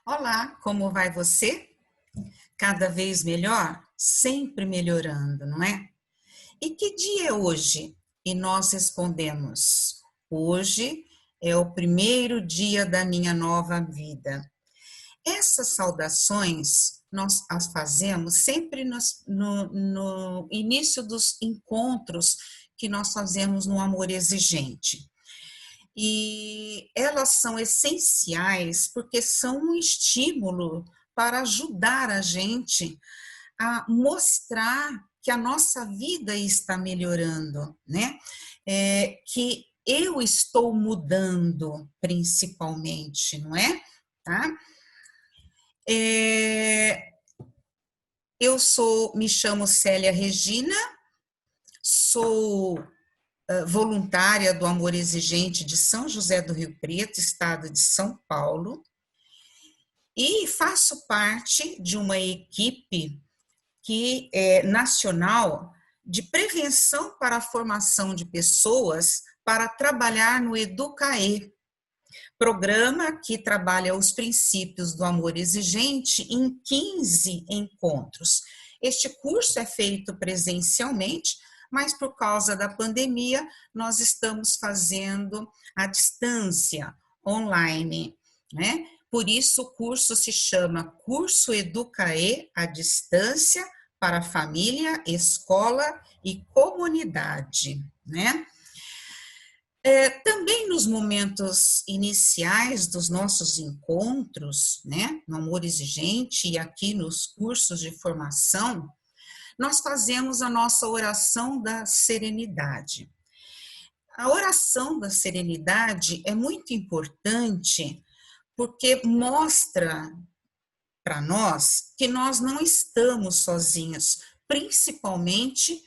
Olá, como vai você? Cada vez melhor? Sempre melhorando, não é? E que dia é hoje? E nós respondemos: hoje é o primeiro dia da minha nova vida. Essas saudações nós as fazemos sempre no início dos encontros que nós fazemos no Amor Exigente. E elas são essenciais porque são um estímulo para ajudar a gente a mostrar que a nossa vida está melhorando, né? Que eu estou mudando, principalmente, não é? Tá? Me chamo Célia Regina, sou voluntária do Amor Exigente de São José do Rio Preto, estado de São Paulo, e faço parte de uma equipe que é nacional de prevenção para a formação de pessoas para trabalhar no Educaê, programa que trabalha os princípios do amor exigente em 15 encontros. Este curso é feito presencialmente, mas por causa da pandemia, nós estamos fazendo à distância, online, né? Por isso, o curso se chama Curso Educaê à Distância para Família, Escola e Comunidade, né? Também nos momentos iniciais dos nossos encontros, né, no Amor Exigente e aqui nos cursos de formação, nós fazemos a nossa oração da serenidade. A oração da serenidade é muito importante porque mostra para nós que nós não estamos sozinhos, principalmente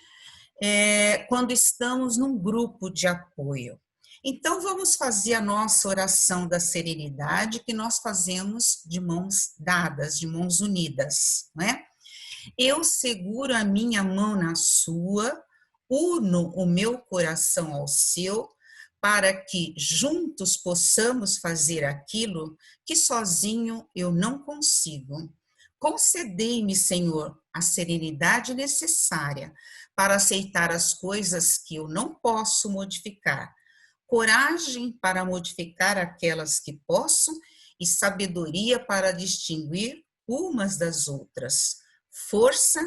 quando estamos num grupo de apoio. Então, vamos fazer a nossa oração da serenidade, que nós fazemos de mãos dadas, de mãos unidas, não é? Eu seguro a minha mão na sua, uno o meu coração ao seu, para que juntos possamos fazer aquilo que sozinho eu não consigo. Concedei-me, Senhor, a serenidade necessária para aceitar as coisas que eu não posso modificar, coragem para modificar aquelas que posso e sabedoria para distinguir umas das outras, força,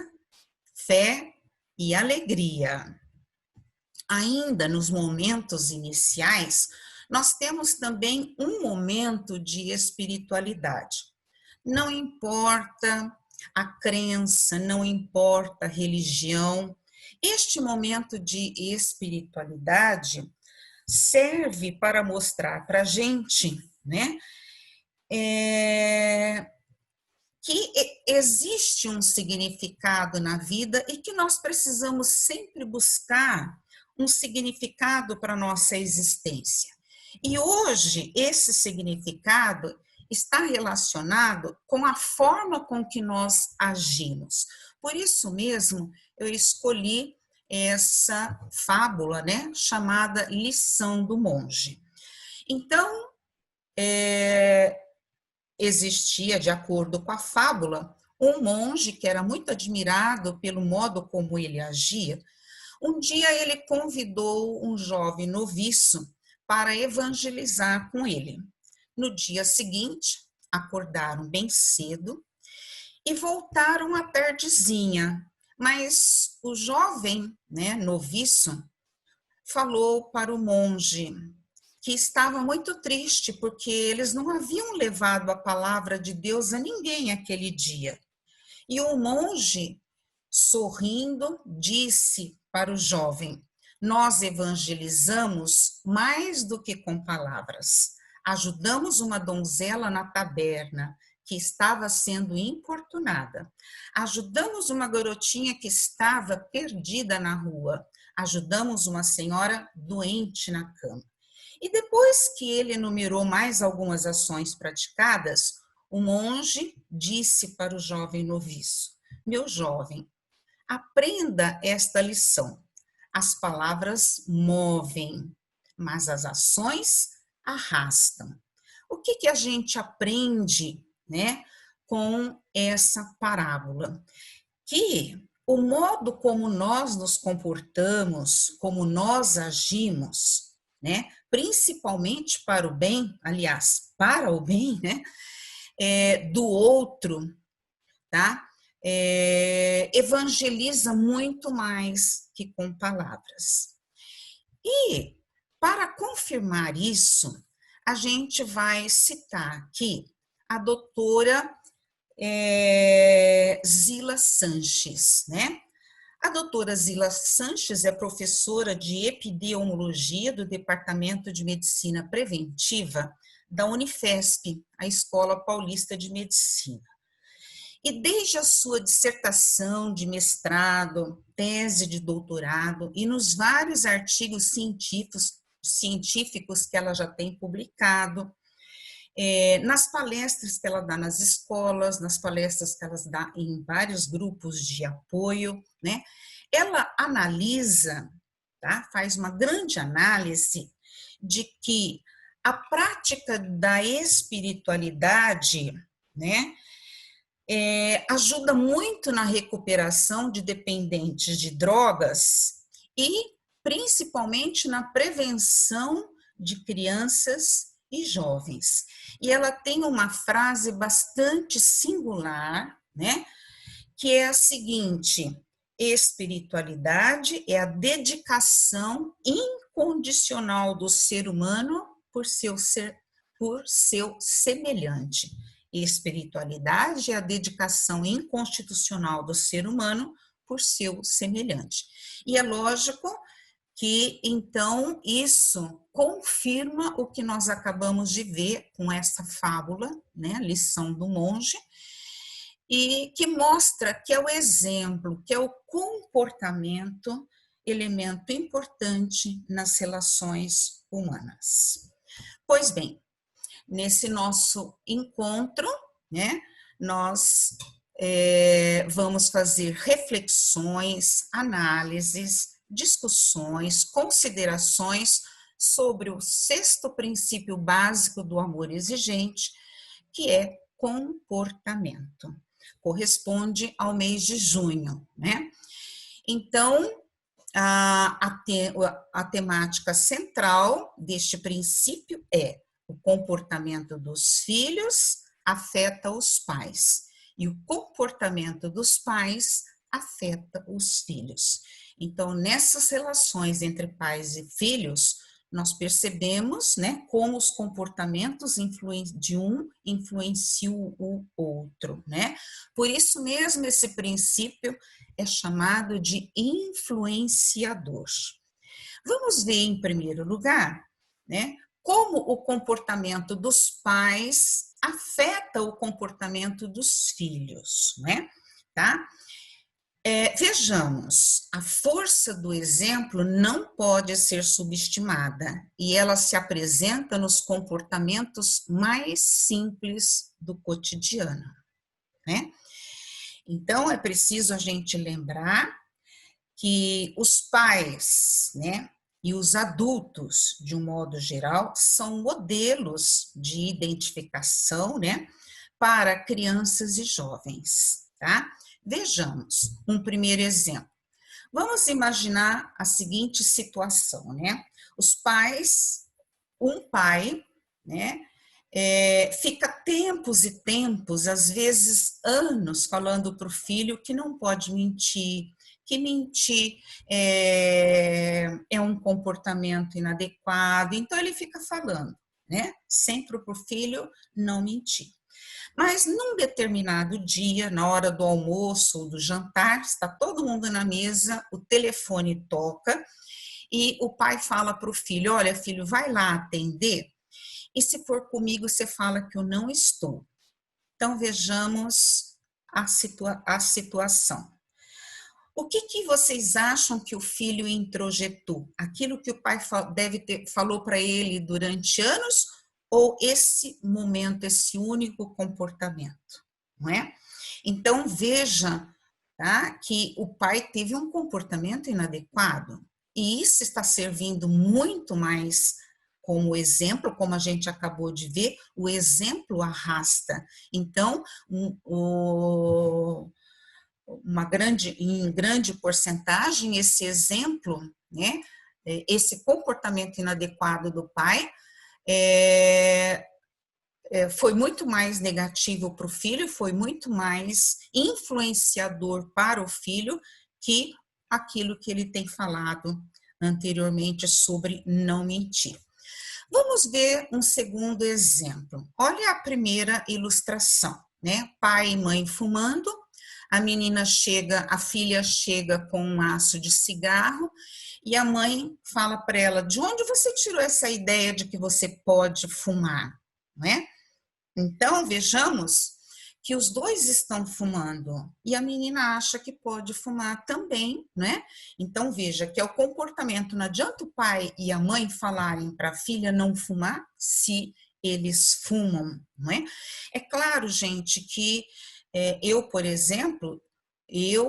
fé e alegria. Ainda nos momentos iniciais, nós temos também um momento de espiritualidade. Não importa a crença, não importa a religião, este momento de espiritualidade serve para mostrar para a gente, né, que existe um significado na vida e que nós precisamos sempre buscar um significado para a nossa existência. E hoje, esse significado está relacionado com a forma com que nós agimos. Por isso mesmo, eu escolhi essa fábula, né, chamada Lição do Monge. Então, existia, de acordo com a fábula, um monge que era muito admirado pelo modo como ele agia. Um dia ele convidou um jovem noviço para evangelizar com ele. No dia seguinte, acordaram bem cedo e voltaram à tardezinha, mas o jovem, né, noviço, falou para o monge que estava muito triste porque eles não haviam levado a palavra de Deus a ninguém aquele dia. E o monge, sorrindo, disse para o jovem: nós evangelizamos mais do que com palavras. Ajudamos uma donzela na taberna que estava sendo importunada. Ajudamos uma garotinha que estava perdida na rua. Ajudamos uma senhora doente na cama. E depois que ele enumerou mais algumas ações praticadas, o monge disse para o jovem noviço: meu jovem, aprenda esta lição. As palavras movem, mas as ações arrastam. O que a gente aprende, né, com essa parábola? Que o modo como nós nos comportamos, como nós agimos, né, principalmente para o bem, aliás, para o bem, né, do outro, tá? Evangeliza muito mais que com palavras. E, para confirmar isso, a gente vai citar aqui a doutora Zila Sanches, né? A doutora Zila Sanches é professora de epidemiologia do Departamento de Medicina Preventiva da Unifesp, a Escola Paulista de Medicina. E desde a sua dissertação de mestrado, tese de doutorado e nos vários artigos científicos que ela já tem publicado, nas palestras que ela dá nas escolas, nas palestras que ela dá em vários grupos de apoio, né? Ela analisa, tá? Faz uma grande análise de que a prática da espiritualidade, né, ajuda muito na recuperação de dependentes de drogas e principalmente na prevenção de crianças e jovens. E ela tem uma frase bastante singular, né, que é a seguinte: espiritualidade é a dedicação incondicional do ser humano por seu semelhante. Espiritualidade é a dedicação inconstitucional do ser humano por seu semelhante. E é lógico que, então, isso confirma o que nós acabamos de ver com essa fábula, né, lição do monge, e que mostra que é o exemplo, que é o comportamento, elemento importante nas relações humanas. Pois bem, nesse nosso encontro, né, nós vamos fazer reflexões, análises, discussões, considerações sobre o sexto princípio básico do amor exigente, que é comportamento. Corresponde ao mês de junho, né? Então, a temática central deste princípio é: o comportamento dos filhos afeta os pais e o comportamento dos pais afeta os filhos. Então, nessas relações entre pais e filhos, nós percebemos, né, como os comportamentos de um influenciam o outro, né? Por isso mesmo esse princípio é chamado de influenciador. Vamos ver, em primeiro lugar, né, como o comportamento dos pais afeta o comportamento dos filhos, né? Tá? Vejamos, a força do exemplo não pode ser subestimada e ela se apresenta nos comportamentos mais simples do cotidiano, né? Então, é preciso a gente lembrar que os pais, né, e os adultos, de um modo geral, são modelos de identificação, né, para crianças e jovens, tá? Vejamos um primeiro exemplo. Vamos imaginar a seguinte situação, né? Um pai, né, fica tempos e tempos, às vezes anos, falando para o filho que não pode mentir, que mentir é um comportamento inadequado. Então, ele fica falando, né, sempre para o filho não mentir. Mas num determinado dia, na hora do almoço ou do jantar, está todo mundo na mesa, o telefone toca e o pai fala para o filho: olha, filho, vai lá atender e se for comigo, você fala que eu não estou. Então, vejamos a situação. O que vocês acham que o filho introjetou? Aquilo que o pai falou para ele durante anos ou esse momento, esse único comportamento, não é? Então, veja, tá, que o pai teve um comportamento inadequado e isso está servindo muito mais como exemplo, como a gente acabou de ver, o exemplo arrasta. Então, em grande porcentagem, esse exemplo, né, esse comportamento inadequado do pai foi muito mais negativo para o filho, foi muito mais influenciador para o filho que aquilo que ele tem falado anteriormente sobre não mentir. Vamos ver um segundo exemplo. Olha a primeira ilustração, né? Pai e mãe fumando, a menina chega, a filha chega com um maço de cigarro e a mãe fala para ela: de onde você tirou essa ideia de que você pode fumar, não é? Então, vejamos que os dois estão fumando e a menina acha que pode fumar também, né? Então, veja que é o comportamento, não adianta o pai e a mãe falarem para a filha não fumar se eles fumam, não é? É claro, gente, que eu, por exemplo,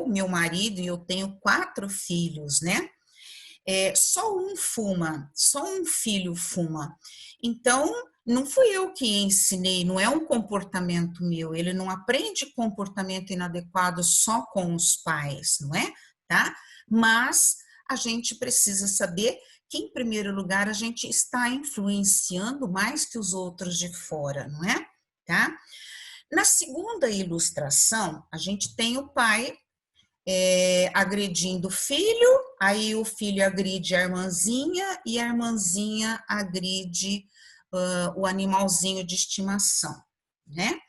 meu marido e eu tenho 4 filhos, né? Só um fuma, só um filho fuma. Então, não fui eu que ensinei, não é um comportamento meu, ele não aprende comportamento inadequado só com os pais, não é? Tá? Mas a gente precisa saber que, em primeiro lugar, a gente está influenciando mais que os outros de fora, não é? Tá? Na segunda ilustração, a gente tem o pai agredindo o filho, aí o filho agride a irmãzinha e a irmãzinha agride o animalzinho de estimação, né?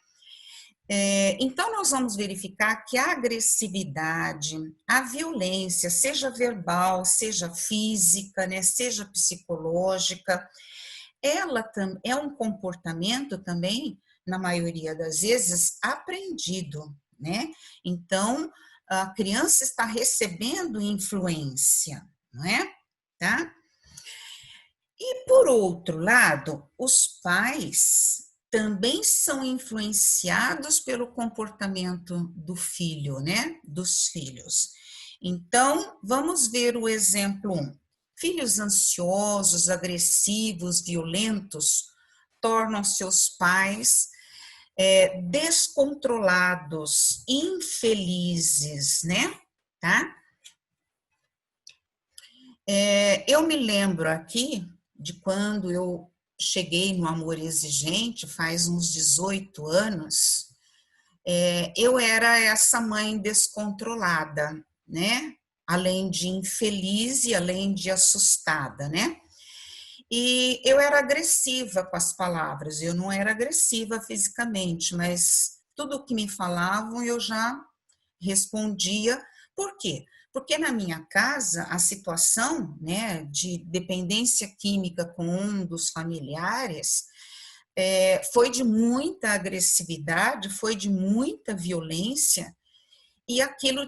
Então, nós vamos verificar que a agressividade, a violência, seja verbal, seja física, né, seja psicológica, ela é um comportamento também, na maioria das vezes, aprendido, né? Então, a criança está recebendo influência, não é? Tá? E, por outro lado, os pais também são influenciados pelo comportamento do filho, né? Dos filhos. Então, vamos ver o exemplo 1. Filhos ansiosos, agressivos, violentos tornam seus pais descontrolados, infelizes, né? Tá? Eu me lembro aqui de quando eu cheguei no Amor Exigente, faz uns 18 anos, eu era essa mãe descontrolada, né? Além de infeliz e além de assustada, né? E eu era agressiva com as palavras, eu não era agressiva fisicamente, mas tudo o que me falavam eu já respondia. Por quê? Porque na minha casa a situação, né, de dependência química com um dos familiares foi de muita agressividade, foi de muita violência e aquele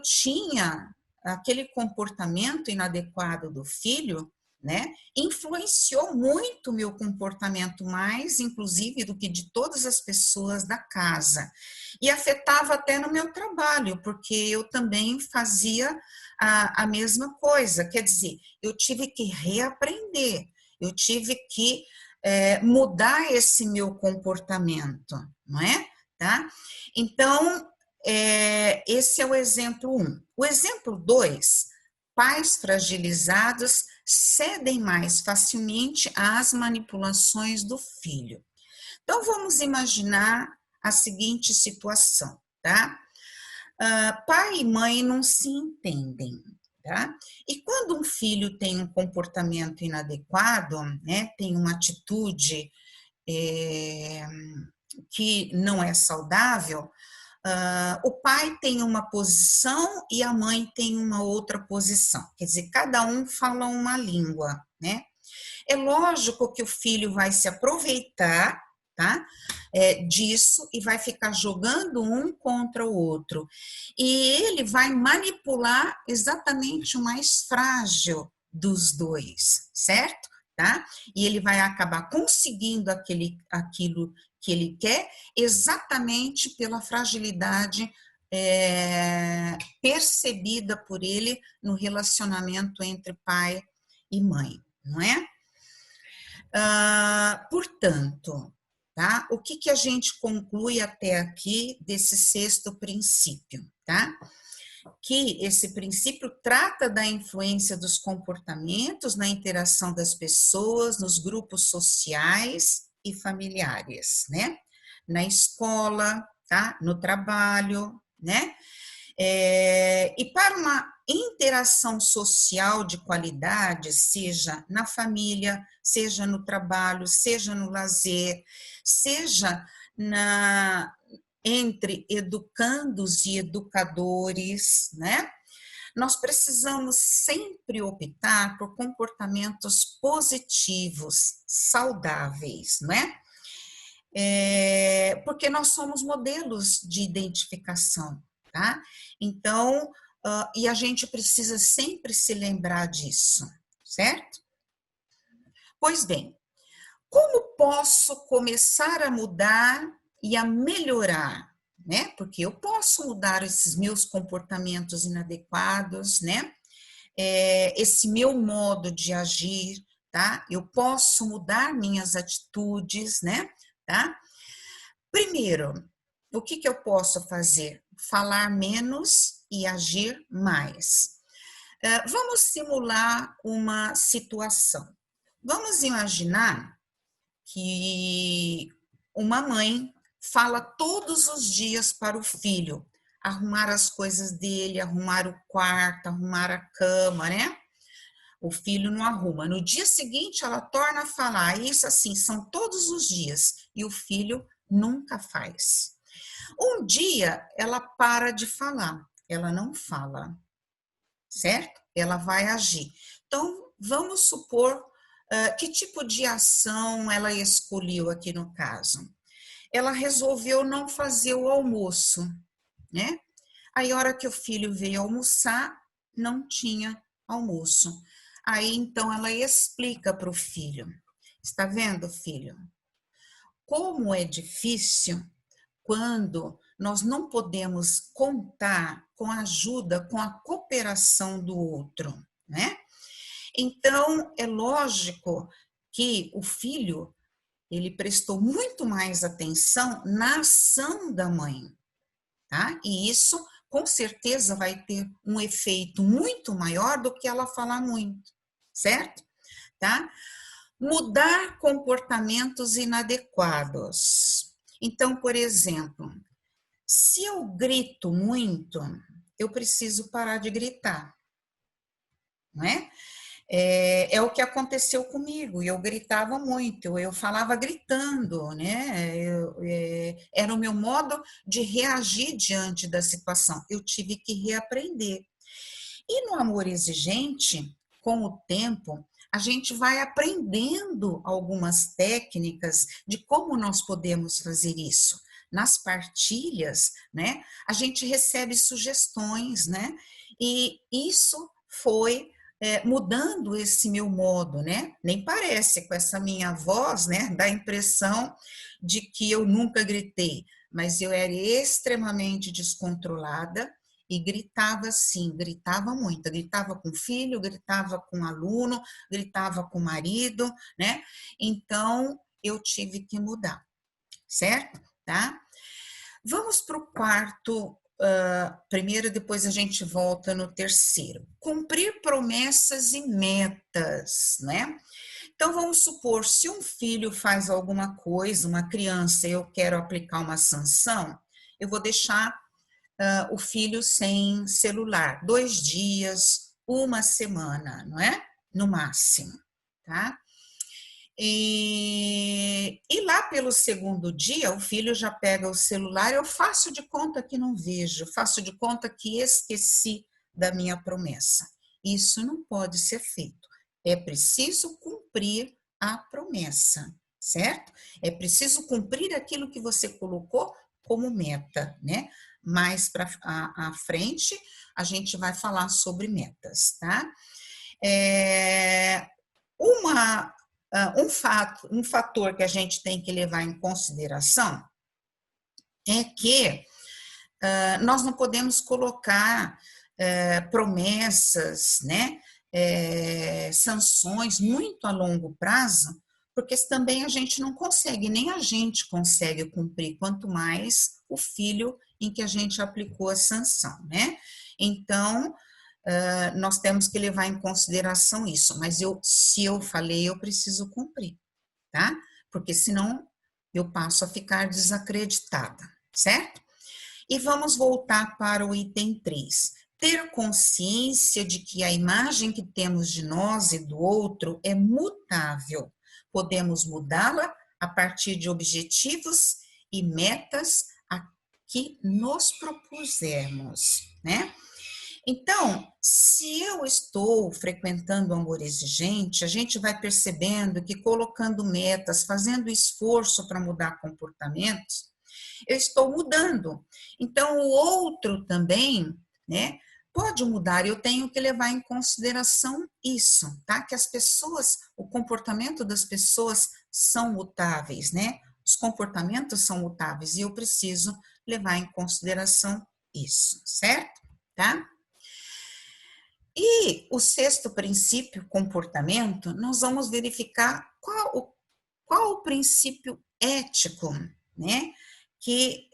comportamento inadequado do filho, né, influenciou muito o meu comportamento, mais inclusive do que de todas as pessoas da casa, e afetava até no meu trabalho, porque eu também fazia a mesma coisa, quer dizer, eu tive que reaprender, eu tive que mudar esse meu comportamento, não é? Tá? Então, esse é o exemplo 1. O exemplo 2, pais fragilizados cedem mais facilmente às manipulações do filho. Então, vamos imaginar a seguinte situação, tá? Pai e mãe não se entendem, tá? E quando um filho tem um comportamento inadequado, né, tem uma atitude que não é saudável, o pai tem uma posição e a mãe tem uma outra posição. Quer dizer, cada um fala uma língua, né? É lógico que o filho vai se aproveitar, tá? disso e vai ficar jogando um contra o outro. E ele vai manipular exatamente o mais frágil dos dois, certo? Tá? E ele vai acabar conseguindo aquilo que ele quer exatamente pela fragilidade percebida por ele no relacionamento entre pai e mãe, não é? Portanto, tá? O que a gente conclui até aqui desse sexto princípio, tá? Que esse princípio trata da influência dos comportamentos na interação das pessoas, nos grupos sociais e familiares, né? Na escola, tá? No trabalho, né? E para uma interação social de qualidade, seja na família, seja no trabalho, seja no lazer, seja entre educandos e educadores, né? Nós precisamos sempre optar por comportamentos positivos, saudáveis, né? Porque nós somos modelos de identificação, tá? Então, e a gente precisa sempre se lembrar disso, certo? Pois bem, como posso começar a mudar e a melhorar, né? Porque eu posso mudar esses meus comportamentos inadequados, né? Esse meu modo de agir, tá? Eu posso mudar minhas atitudes, né? Tá? Primeiro, o que eu posso fazer? Falar menos e agir mais. Vamos simular uma situação. Vamos imaginar que uma mãe fala todos os dias para o filho arrumar as coisas dele, arrumar o quarto, arrumar a cama, né? O filho não arruma. No dia seguinte, ela torna a falar. Isso, assim, são todos os dias. E o filho nunca faz. Um dia, ela para de falar. Ela não fala, certo? Ela vai agir. Então, vamos supor que tipo de ação ela escolheu aqui no caso. Ela resolveu não fazer o almoço, né? Aí, a hora que o filho veio almoçar, não tinha almoço. Aí, então, ela explica para o filho: está vendo, filho? Como é difícil quando nós não podemos contar com a ajuda, com a cooperação do outro, né? Então, é lógico que o filho, ele prestou muito mais atenção na ação da mãe, tá? E isso, com certeza, vai ter um efeito muito maior do que ela falar muito, certo? Tá? Mudar comportamentos inadequados. Então, por exemplo, se eu grito muito, eu preciso parar de gritar, não é? É o que aconteceu comigo, eu gritava muito, eu falava gritando, né? Era o meu modo de reagir diante da situação, eu tive que reaprender. E no amor exigente, com o tempo, a gente vai aprendendo algumas técnicas de como nós podemos fazer isso. Nas partilhas, né, a gente recebe sugestões, né, e isso foi mudando esse meu modo, né? Nem parece com essa minha voz, né? Dá a impressão de que eu nunca gritei, mas eu era extremamente descontrolada e gritava sim, gritava muito, gritava com o filho, gritava com o aluno, gritava com o marido, né? Então eu tive que mudar, certo? Tá? Vamos para o quarto. Primeiro, depois a gente volta no terceiro. Cumprir promessas e metas, né? Então, vamos supor, se um filho faz alguma coisa, uma criança, eu quero aplicar uma sanção, eu vou deixar o filho sem celular 2 dias, uma semana, não é? No máximo, tá? E lá pelo segundo dia, o filho já pega o celular, eu faço de conta que não vejo, faço de conta que esqueci da minha promessa. Isso não pode ser feito. É preciso cumprir a promessa, certo? É preciso cumprir aquilo que você colocou como meta, né? Mais para a frente, a gente vai falar sobre metas, tá? Uma, um fator que a gente tem que levar em consideração é que nós não podemos colocar promessas, né, sanções muito a longo prazo, porque também a gente não consegue, nem a gente consegue cumprir, quanto mais o filho em que a gente aplicou a sanção, né? Então, nós temos que levar em consideração isso, mas se eu falei, eu preciso cumprir, tá? Porque senão eu passo a ficar desacreditada, certo? E vamos voltar para o item 3. Ter consciência de que a imagem que temos de nós e do outro é mutável. Podemos mudá-la a partir de objetivos e metas a que nos propusermos, né? Então, se eu estou frequentando o amor exigente, a gente vai percebendo que colocando metas, fazendo esforço para mudar comportamentos, eu estou mudando. Então, o outro também, né, pode mudar. Eu tenho que levar em consideração isso, tá? Que as pessoas, o comportamento das pessoas são mutáveis, né? Os comportamentos são mutáveis e eu preciso levar em consideração isso, certo? Tá? E o sexto princípio, comportamento, nós vamos verificar qual o princípio ético, né, que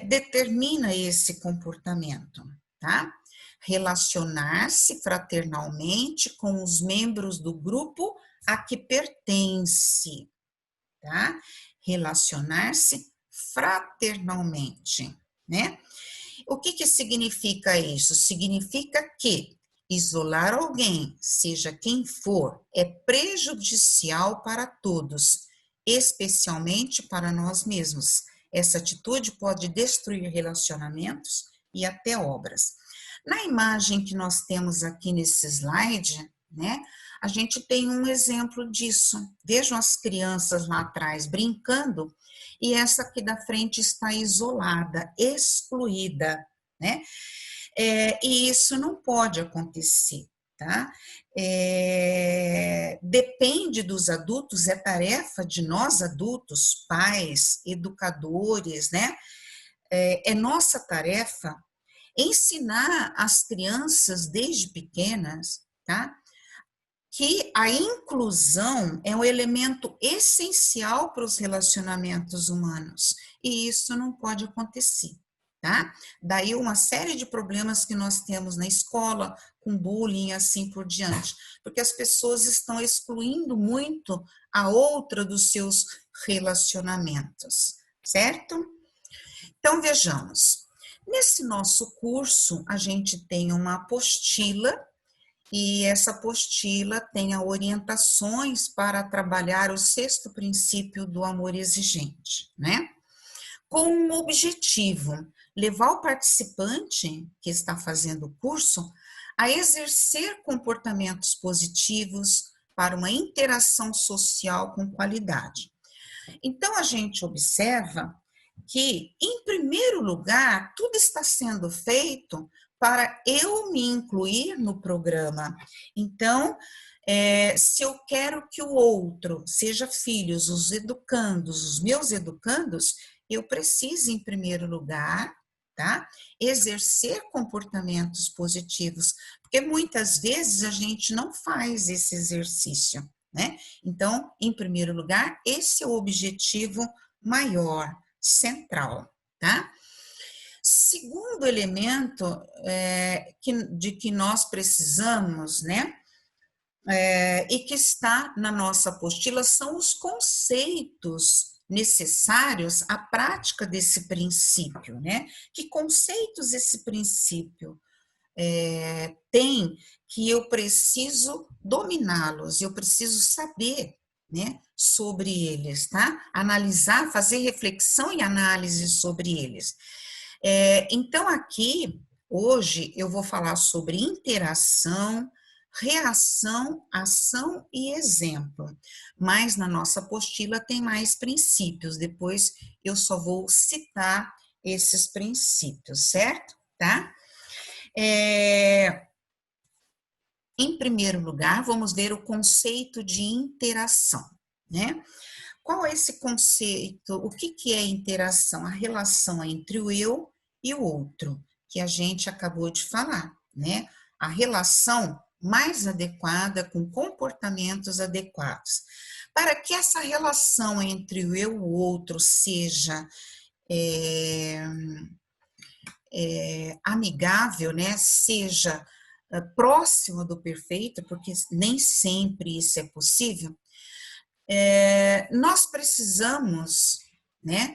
determina esse comportamento, tá? Relacionar-se fraternalmente com os membros do grupo a que pertence, tá? Relacionar-se fraternalmente, né? O que significa isso? Significa que isolar alguém, seja quem for, é prejudicial para todos, especialmente para nós mesmos. Essa atitude pode destruir relacionamentos e até obras. Na imagem que nós temos aqui nesse slide, né, a gente tem um exemplo disso. Vejam as crianças lá atrás brincando e essa aqui da frente está isolada, excluída, né? E isso não pode acontecer, tá? Depende dos adultos, é tarefa de nós adultos, pais, educadores, né? É nossa tarefa ensinar as crianças desde pequenas, tá? Que a inclusão é um elemento essencial para os relacionamentos humanos e isso não pode acontecer, tá? Daí uma série de problemas que nós temos na escola, com bullying e assim por diante, porque as pessoas estão excluindo muito a outra dos seus relacionamentos, certo? Então vejamos, nesse nosso curso a gente tem uma apostila e essa apostila tem orientações para trabalhar o sexto princípio do amor exigente, né? Com um objetivo, levar o participante que está fazendo o curso a exercer comportamentos positivos para uma interação social com qualidade. Então, a gente observa que, em primeiro lugar, tudo está sendo feito para eu me incluir no programa. Então, se eu quero que o outro, seja filhos, os educandos, os meus educandos, eu preciso, em primeiro lugar, tá, exercer comportamentos positivos, porque muitas vezes a gente não faz esse exercício, né? Então, em primeiro lugar, esse é o objetivo maior, central, tá? Segundo elemento de que nós precisamos, né, e que está na nossa apostila são os conceitos necessários à prática desse princípio, né? Que conceitos esse princípio tem que eu preciso dominá-los, eu preciso saber, né, sobre eles, tá? Analisar, fazer reflexão e análise sobre eles. Então, aqui, hoje, eu vou falar sobre interação, reação, ação e exemplo. Mas na nossa apostila tem mais princípios, depois eu só vou citar esses princípios, certo? Tá? Em primeiro lugar, vamos ver o conceito de interação, né? Qual é esse conceito? O que é interação? A relação entre o eu e o outro, que a gente acabou de falar, né? A relação mais adequada, com comportamentos adequados. Para que essa relação entre o eu e o outro seja amigável, né? Seja próximo do perfeito, porque nem sempre isso é possível, nós precisamos, né,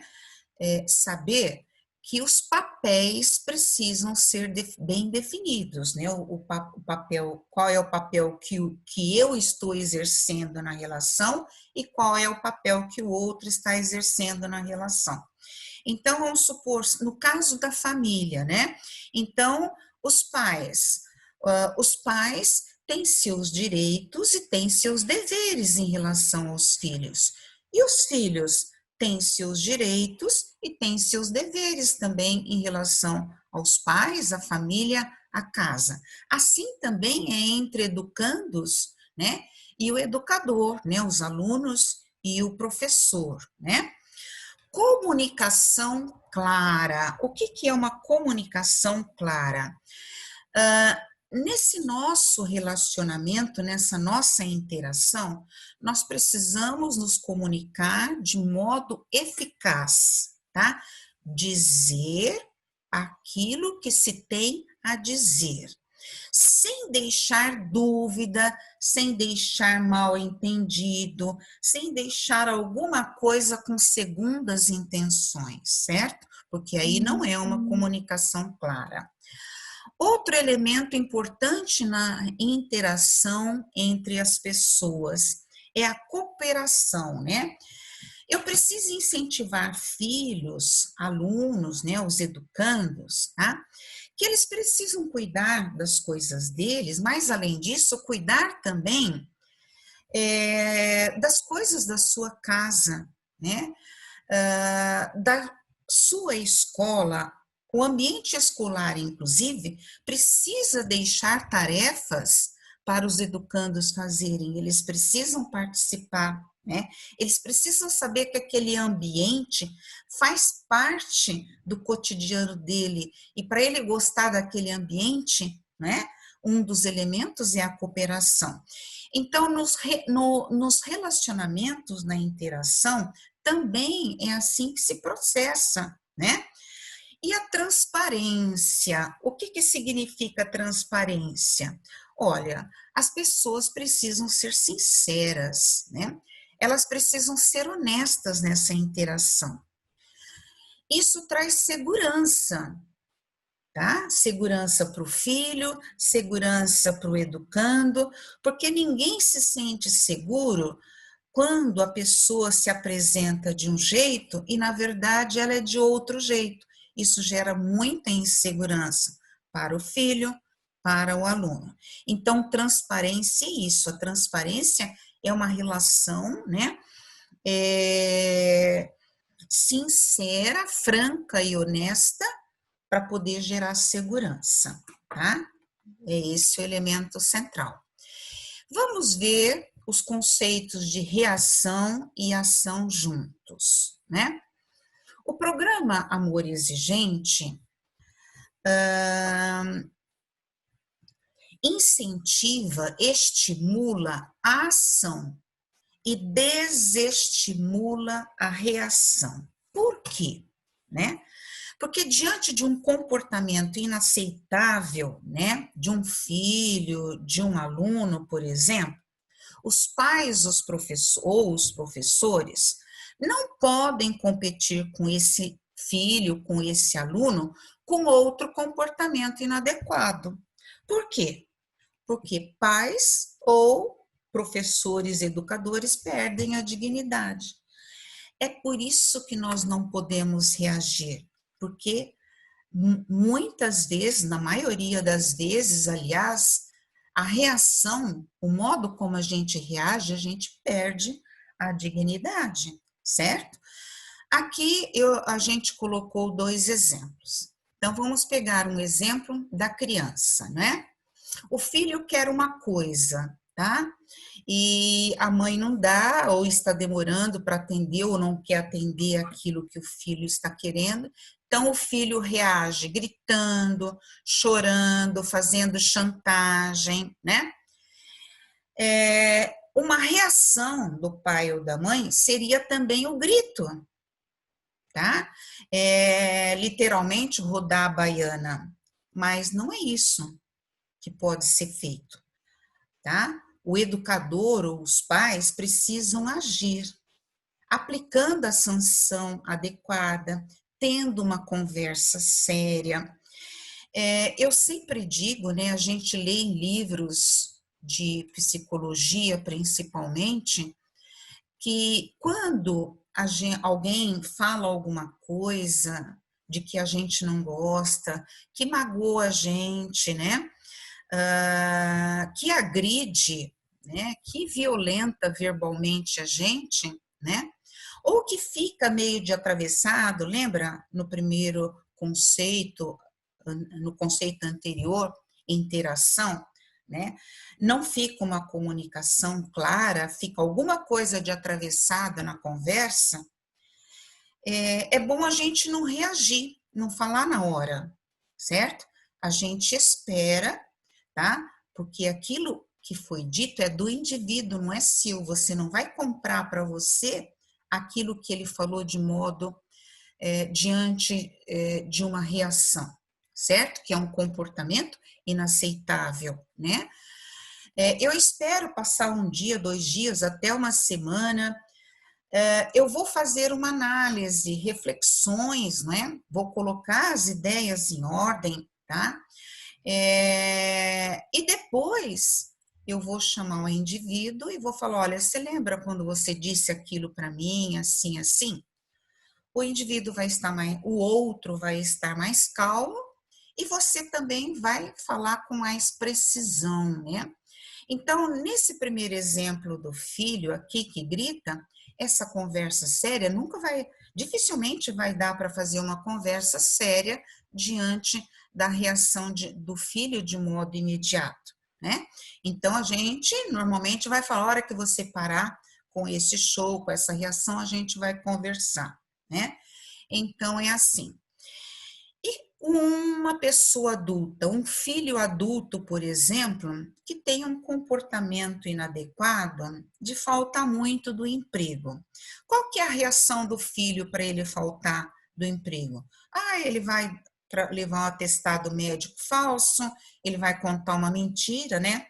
saber que os papéis precisam ser bem definidos, né? O papel, qual é o papel que eu estou exercendo na relação e qual é o papel que o outro está exercendo na relação. Então, vamos supor, no caso da família, né? Então, os pais têm seus direitos e têm seus deveres em relação aos filhos. E os filhos têm seus direitos e têm seus deveres também em relação aos pais, à família, à casa. Assim também é entre educandos, né? E o educador, né? Os alunos e o professor, né? Comunicação clara. O que é uma comunicação clara? Nesse nosso relacionamento, nessa nossa interação, nós precisamos nos comunicar de modo eficaz, tá? Dizer aquilo que se tem a dizer, sem deixar dúvida, sem deixar mal entendido, sem deixar alguma coisa com segundas intenções, certo? Porque aí não é uma comunicação clara. Outro elemento importante na interação entre as pessoas é a cooperação, né? Eu preciso incentivar filhos, alunos, né, os educandos, tá? Que eles precisam cuidar das coisas deles, mas além disso, cuidar também das coisas da sua casa, né? Da sua escola. O ambiente escolar, inclusive, precisa deixar tarefas para os educandos fazerem, eles precisam participar, né? Eles precisam saber que aquele ambiente faz parte do cotidiano dele, e para ele gostar daquele ambiente, né? Um dos elementos é a cooperação. Então, nos relacionamentos, na interação, também é assim que se processa, né? E a transparência, o que significa transparência? Olha, as pessoas precisam ser sinceras, né? Elas precisam ser honestas nessa interação. Isso traz segurança, tá? Segurança para o filho, segurança para o educando, porque ninguém se sente seguro quando a pessoa se apresenta de um jeito e, na verdade, ela é de outro jeito. Isso gera muita insegurança para o filho, para o aluno. Então, transparência é isso. A transparência é uma relação, né? Sincera, franca e honesta para poder gerar segurança, tá? É esse o elemento central. Vamos ver os conceitos de reação e ação juntos, né? O programa Amor Exigente incentiva, estimula a ação e desestimula a reação. Por quê? Né? Porque diante de um comportamento inaceitável, né, de um filho, de um aluno, por exemplo, os pais ou os professores não podem competir com esse filho, com esse aluno, com outro comportamento inadequado. Por quê? Porque pais ou professores, educadores perdem a dignidade. É por isso que nós não podemos reagir, porque muitas vezes, na maioria das vezes, aliás, a reação, o modo como a gente reage, a gente perde a dignidade, certo? Aqui a gente colocou 2 exemplos. Então, vamos pegar um exemplo da criança, né? O filho quer uma coisa, tá? E a mãe não dá, ou está demorando para atender, ou não quer atender aquilo que o filho está querendo. Então, o filho reage gritando, chorando, fazendo chantagem, né? Uma reação do pai ou da mãe seria também o grito, tá? Literalmente rodar a baiana, mas não é isso que pode ser feito, tá? O educador ou os pais precisam agir, aplicando a sanção adequada, tendo uma conversa séria. Eu sempre digo, né, a gente lê em livros de psicologia, principalmente, que quando alguém fala alguma coisa de que a gente não gosta, que magoa a gente, né? Que agride, né? Que violenta verbalmente a gente, né? Ou que fica meio de atravessado, lembra no primeiro conceito, no conceito anterior, interação, né? Não fica uma comunicação clara, fica alguma coisa de atravessada na conversa, é bom a gente não reagir, não falar na hora, certo? A gente espera, tá? Porque aquilo que foi dito é do indivíduo, não é seu. Você não vai comprar para você aquilo que ele falou de modo diante de uma reação, certo? Que é um comportamento inaceitável, né? Eu espero passar um dia, 2 dias, até uma semana. Eu vou fazer uma análise, reflexões, né? Vou colocar as ideias em ordem, tá? E depois eu vou chamar o indivíduo e vou falar: olha, você lembra quando você disse aquilo para mim, assim, assim? O indivíduo vai estar mais, o outro vai estar mais calmo e você também vai falar com mais precisão, né? Então, nesse primeiro exemplo do filho aqui que grita, essa conversa séria dificilmente vai dar para fazer uma conversa séria diante da reação do filho de modo imediato, né? Então, a gente normalmente vai falar: a hora que você parar com esse show, com essa reação, a gente vai conversar, né? Então, é assim. Uma pessoa adulta, um filho adulto, por exemplo, que tem um comportamento inadequado de faltar muito do emprego. Qual que é a reação do filho para ele faltar do emprego? Ele vai levar um atestado médico falso, ele vai contar uma mentira, né?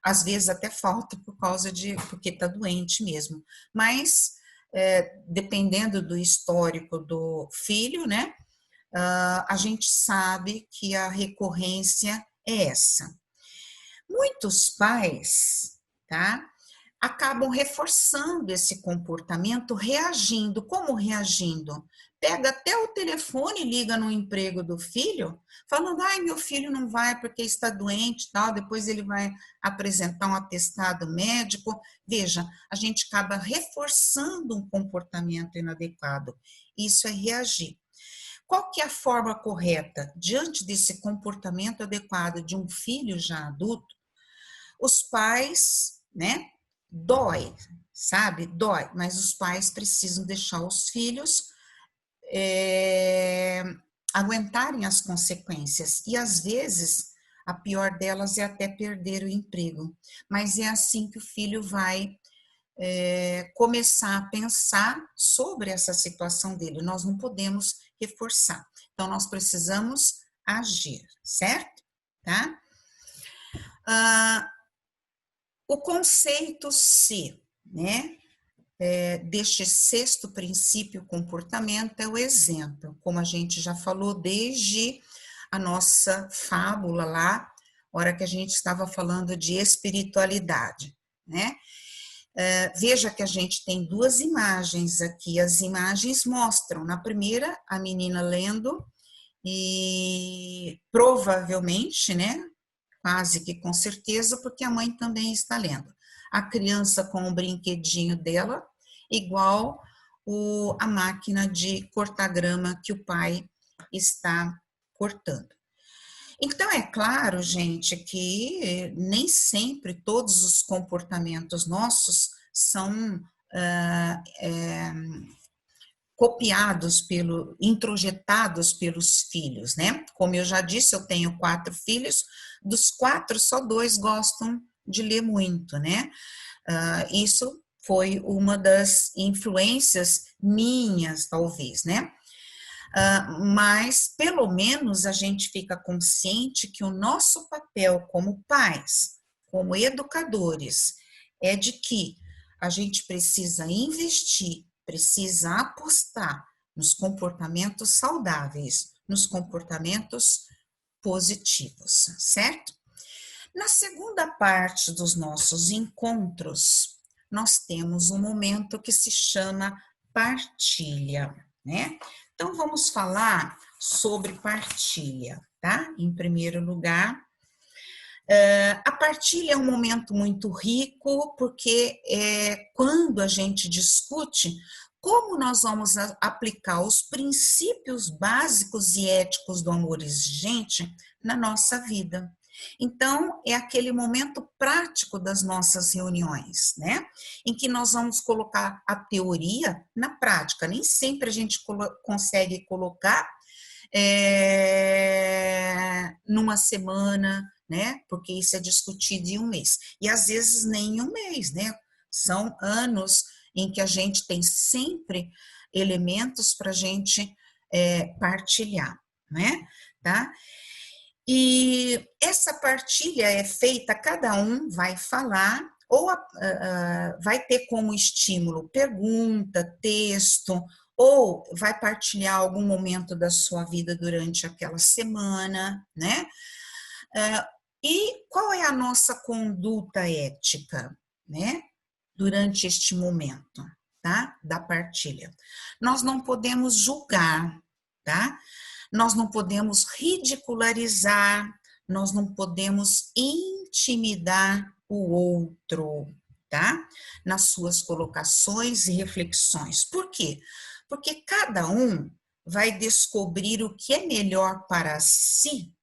Às vezes até falta porque está doente mesmo. Mas, dependendo do histórico do filho, né? A gente sabe que a recorrência é essa. Muitos pais, tá, acabam reforçando esse comportamento, reagindo. Como reagindo? Pega até o telefone e liga no emprego do filho, falando: meu filho não vai porque está doente, tal, depois ele vai apresentar um atestado médico. Veja, a gente acaba reforçando um comportamento inadequado. Isso é reagir. Qual que é a forma correta? Diante desse comportamento adequado de um filho já adulto, os pais, né, dói, sabe? Dói, mas os pais precisam deixar os filhos aguentarem as consequências. E às vezes, a pior delas é até perder o emprego. Mas é assim que o filho vai começar a pensar sobre essa situação dele. Nós não podemos reforçar. Então, nós precisamos agir, certo? Tá? O conceito C, né? Deste sexto princípio comportamento é o exemplo, como a gente já falou desde a nossa fábula lá, hora que a gente estava falando de espiritualidade, né? Veja que a gente tem 2 imagens aqui. As imagens mostram, na primeira, a menina lendo e provavelmente, né, quase que com certeza, porque a mãe também está lendo. A criança com o brinquedinho dela, igual a máquina de cortar grama que o pai está cortando. Então, é claro, gente, que nem sempre todos os comportamentos nossos são copiados introjetados pelos filhos, né? Como eu já disse, eu tenho 4 filhos, dos 4, só 2 gostam de ler muito, né? Isso foi uma das influências minhas, talvez, né? Mas, pelo menos, a gente fica consciente que o nosso papel como pais, como educadores, é de que a gente precisa investir, precisa apostar nos comportamentos saudáveis, nos comportamentos positivos, certo? Na segunda parte dos nossos encontros, nós temos um momento que se chama partilha, né? Então, vamos falar sobre partilha, tá? Em primeiro lugar, a partilha é um momento muito rico, porque é quando a gente discute como nós vamos aplicar os princípios básicos e éticos do amor exigente na nossa vida. Então, é aquele momento prático das nossas reuniões, né? Em que nós vamos colocar a teoria na prática. Nem sempre a gente consegue colocar numa semana, né? Porque isso é discutido em um mês. E às vezes nem em um mês, né? São anos em que a gente tem sempre elementos para a gente partilhar, né? Tá? E essa partilha é feita, cada um vai falar, ou vai ter como estímulo pergunta, texto, ou vai partilhar algum momento da sua vida durante aquela semana, né? E qual é a nossa conduta ética, né? Durante este momento, tá? Da partilha. Nós não podemos julgar, tá? Nós não podemos ridicularizar, nós não podemos intimidar o outro, tá? Nas suas colocações e reflexões. Por quê? Porque cada um vai descobrir o que é melhor para si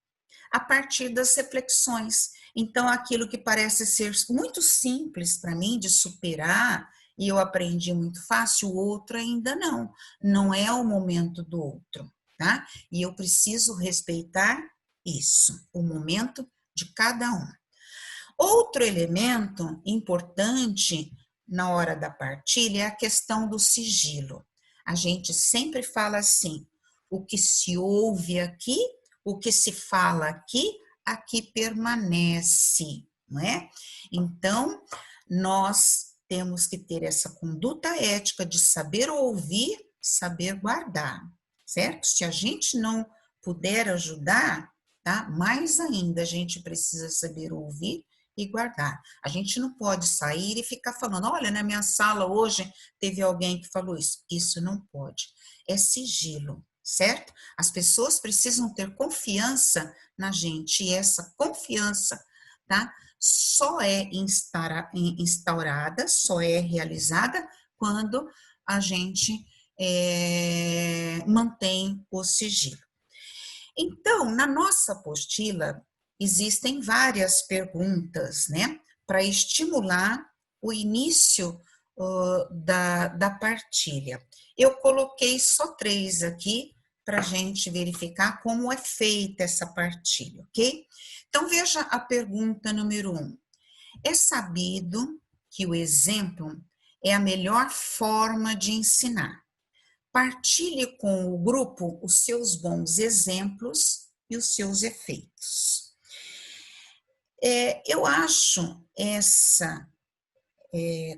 a partir das reflexões. Então, aquilo que parece ser muito simples para mim de superar, e eu aprendi muito fácil, o outro ainda não. Não é o momento do outro, tá? E eu preciso respeitar isso, o momento de cada um. Outro elemento importante na hora da partilha é a questão do sigilo. A gente sempre fala assim: o que se ouve aqui, o que se fala aqui, aqui permanece, não é? Então, nós temos que ter essa conduta ética de saber ouvir, saber guardar, certo? Se a gente não puder ajudar, tá? Mais ainda a gente precisa saber ouvir e guardar. A gente não pode sair e ficar falando: olha, na minha sala hoje teve alguém que falou isso. Isso não pode. É sigilo, certo? As pessoas precisam ter confiança na gente, e essa confiança, tá? Só é instaurada, só é realizada quando a gente mantém o sigilo. Então, na nossa apostila, existem várias perguntas, né, para estimular o início da partilha. Eu coloquei só 3 aqui para a gente verificar como é feita essa partilha, ok? Então, veja a pergunta número 1. É sabido que o exemplo é a melhor forma de ensinar. Partilhe com o grupo os seus bons exemplos e os seus efeitos. Eu acho essa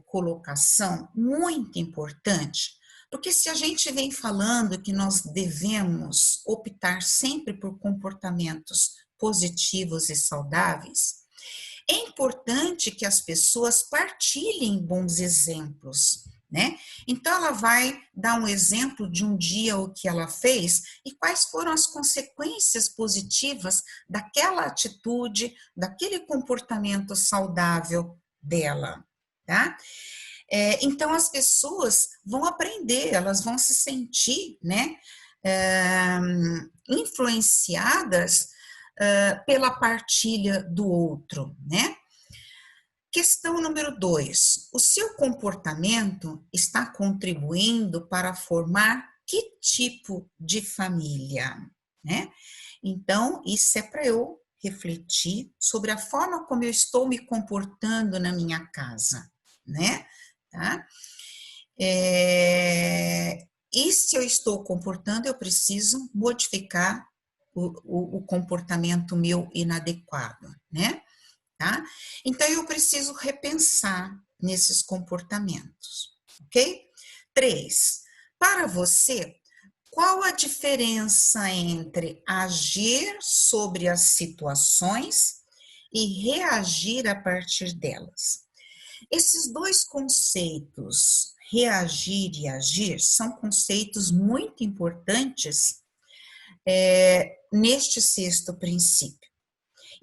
colocação muito importante, porque se a gente vem falando que nós devemos optar sempre por comportamentos positivos e saudáveis, é importante que as pessoas partilhem bons exemplos, né? Então, ela vai dar um exemplo de um dia o que ela fez e quais foram as consequências positivas daquela atitude, daquele comportamento saudável dela, tá? Então, as pessoas vão aprender, elas vão se sentir, né, influenciadas pela partilha do outro, né? Questão número 2. O seu comportamento está contribuindo para formar que tipo de família, né? Então, isso é para eu refletir sobre a forma como eu estou me comportando na minha casa, né? Tá? E se eu estou comportando, eu preciso modificar o comportamento meu inadequado, né? Tá? Então, eu preciso repensar nesses comportamentos, ok? 3. Para você, qual a diferença entre agir sobre as situações e reagir a partir delas? Esses dois conceitos, reagir e agir, são conceitos muito importantes neste sexto princípio.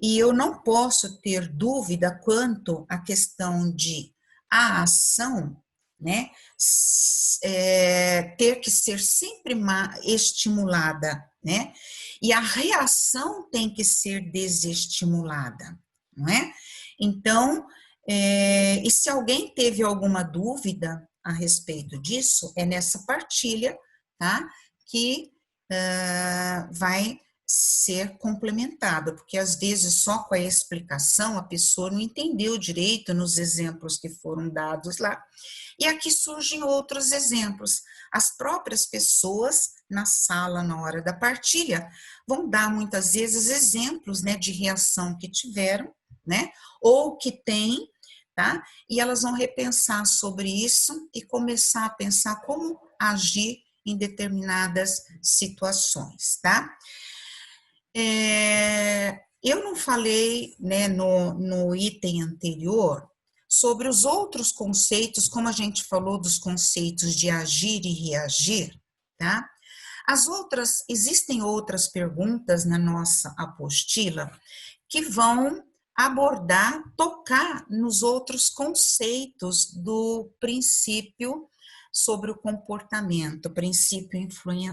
E eu não posso ter dúvida quanto à questão de a ação, né, ter que ser sempre estimulada, né, e a reação tem que ser desestimulada, não é? Então, e se alguém teve alguma dúvida a respeito disso, é nessa partilha, tá, que vai ser complementada, porque às vezes só com a explicação a pessoa não entendeu direito nos exemplos que foram dados lá. E aqui surgem outros exemplos. As próprias pessoas na sala, na hora da partilha, vão dar muitas vezes exemplos, né, de reação que tiveram, né, ou que têm, tá? E elas vão repensar sobre isso e começar a pensar como agir em determinadas situações, tá? Eu não falei, né, no item anterior sobre os outros conceitos, como a gente falou dos conceitos de agir e reagir, tá? Existem outras perguntas na nossa apostila que vão abordar, tocar nos outros conceitos do princípio sobre o comportamento, princípio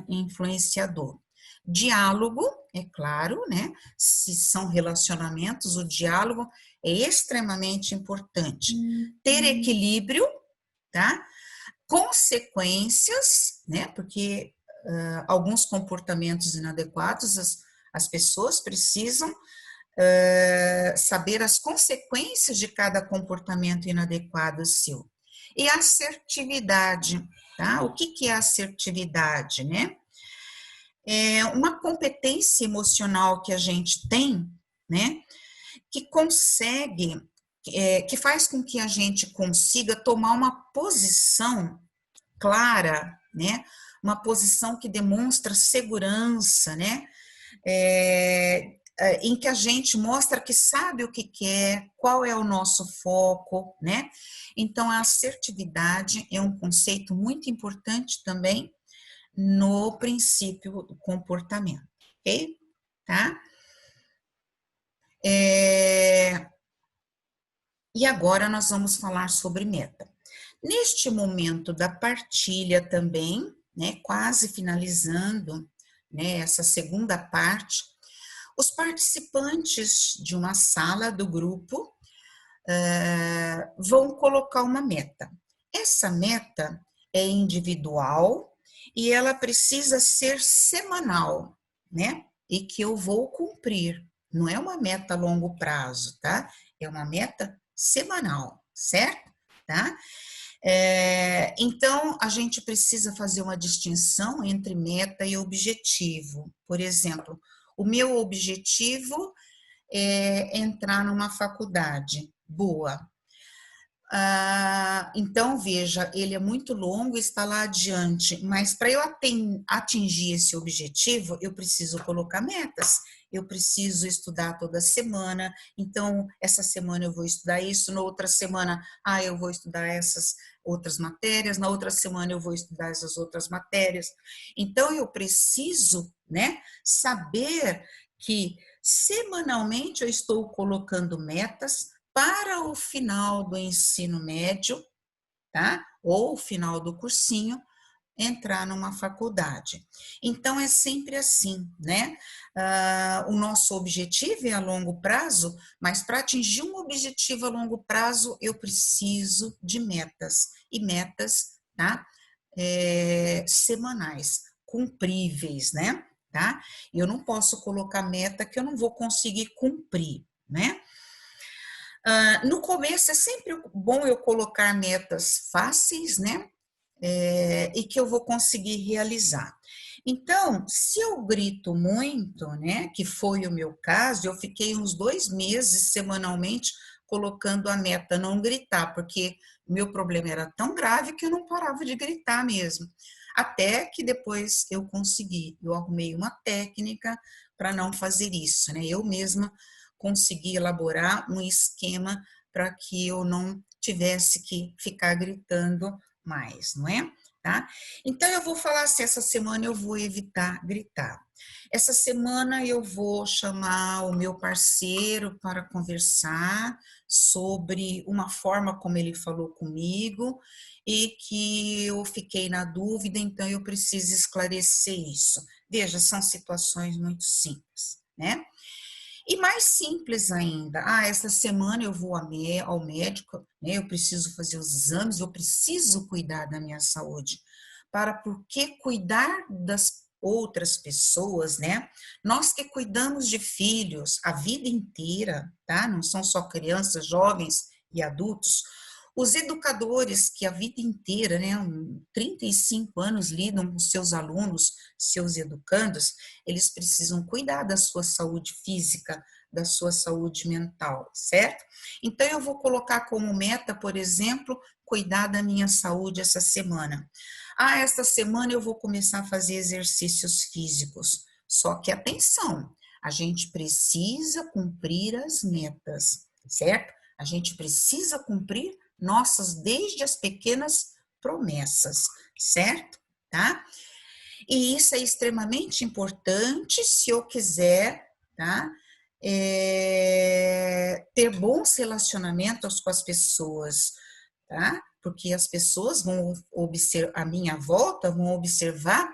influenciador. Diálogo, é claro, né? Se são relacionamentos, o diálogo é extremamente importante. Ter equilíbrio, tá? Consequências, né? Porque alguns comportamentos inadequados, as pessoas precisam saber as consequências de cada comportamento inadequado seu. E assertividade, tá? O que é assertividade, né? É uma competência emocional que a gente tem, né? Que consegue, que faz com que a gente consiga tomar uma posição clara, né? Uma posição que demonstra segurança, né? Em que a gente mostra que sabe o que quer, qual é o nosso foco, né? Então, a assertividade é um conceito muito importante também no princípio do comportamento, ok? Tá? E agora nós vamos falar sobre meta. Neste momento da partilha também, né, quase finalizando, né, essa segunda parte, os participantes de uma sala do grupo vão colocar uma meta. Essa meta é individual e ela precisa ser semanal, né? E que eu vou cumprir. Não é uma meta a longo prazo, tá? É uma meta semanal, certo? Tá? Então, a gente precisa fazer uma distinção entre meta e objetivo. Por exemplo, o meu objetivo é entrar numa faculdade boa. Então, veja, ele é muito longo, está lá adiante, mas para eu atingir esse objetivo, eu preciso colocar metas, eu preciso estudar toda semana, então, essa semana eu vou estudar isso, na outra semana, eu vou estudar outras matérias, na outra semana eu vou estudar essas outras matérias. Então, eu preciso, né, saber que semanalmente eu estou colocando metas para o final do ensino médio, tá? Ou o final do cursinho, entrar numa faculdade. Então, é sempre assim, né? O nosso objetivo é a longo prazo, mas para atingir um objetivo a longo prazo, eu preciso de metas, e metas, tá? Semanais, cumpríveis, né? Tá? Eu não posso colocar meta que eu não vou conseguir cumprir, né? No começo é sempre bom eu colocar metas fáceis, né? E que eu vou conseguir realizar. Então, se eu grito muito, né, que foi o meu caso, eu fiquei uns 2 meses semanalmente colocando a meta não gritar, porque meu problema era tão grave que eu não parava de gritar mesmo. Até que depois eu consegui, eu arrumei uma técnica para não fazer isso, né? Eu mesma consegui elaborar um esquema para que eu não tivesse que ficar gritando mais, não é? Tá? Então eu vou falar assim, essa semana eu vou evitar gritar. Essa semana eu vou chamar o meu parceiro para conversar sobre uma forma como ele falou comigo e que eu fiquei na dúvida, então eu preciso esclarecer isso. Veja, são situações muito simples, né? E mais simples ainda, essa semana eu vou ao médico, né? Eu preciso fazer os exames, eu preciso cuidar da minha saúde. Porque cuidar das outras pessoas, né? Nós que cuidamos de filhos a vida inteira, tá? Não são só crianças, jovens e adultos. Os educadores que a vida inteira, né, 35 anos lidam com seus alunos, seus educandos, eles precisam cuidar da sua saúde física, da sua saúde mental, certo? Então, eu vou colocar como meta, por exemplo, cuidar da minha saúde essa semana. Esta semana eu vou começar a fazer exercícios físicos. Só que atenção, a gente precisa cumprir as metas, certo? A gente precisa cumprir desde as pequenas promessas, certo? Tá? E isso é extremamente importante se eu quiser, tá? Ter bons relacionamentos com as pessoas, tá? Porque as pessoas vão observar, à minha volta, vão observar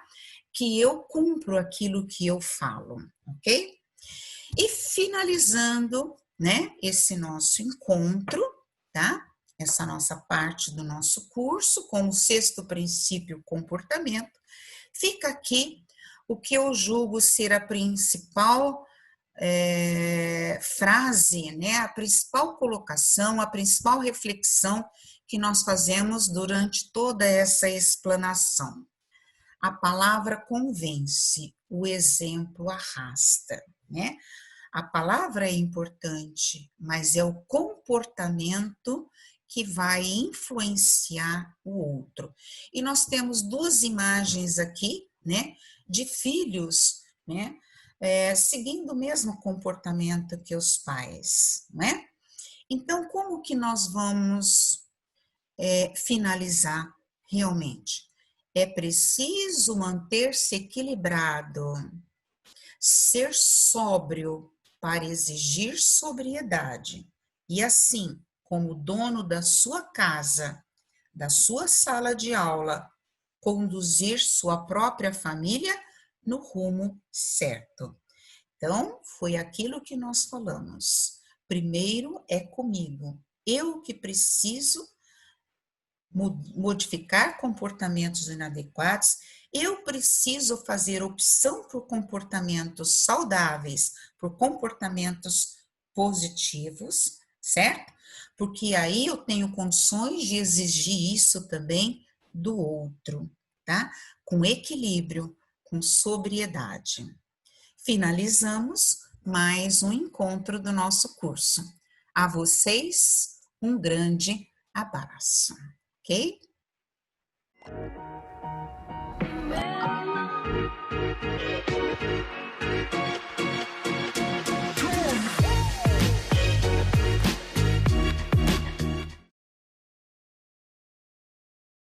que eu cumpro aquilo que eu falo, ok? E finalizando, né, esse nosso encontro, tá? Essa nossa parte do nosso curso, com o sexto princípio, comportamento, fica aqui o que eu julgo ser a principal frase, né, a principal colocação, a principal reflexão que nós fazemos durante toda essa explanação. A palavra convence, o exemplo arrasta, né? A palavra é importante, mas é o comportamento que vai influenciar o outro. E nós temos 2 imagens aqui, né, de filhos, né, seguindo o mesmo comportamento que os pais, né? Então, como que nós vamos finalizar realmente? É preciso manter-se equilibrado, ser sóbrio para exigir sobriedade e assim, como dono da sua casa, da sua sala de aula, conduzir sua própria família no rumo certo. Então, foi aquilo que nós falamos. Primeiro é comigo. Eu que preciso modificar comportamentos inadequados, eu preciso fazer opção por comportamentos saudáveis, por comportamentos positivos, certo? Porque aí eu tenho condições de exigir isso também do outro, tá? Com equilíbrio, com sobriedade. Finalizamos mais um encontro do nosso curso. A vocês, um grande abraço, ok?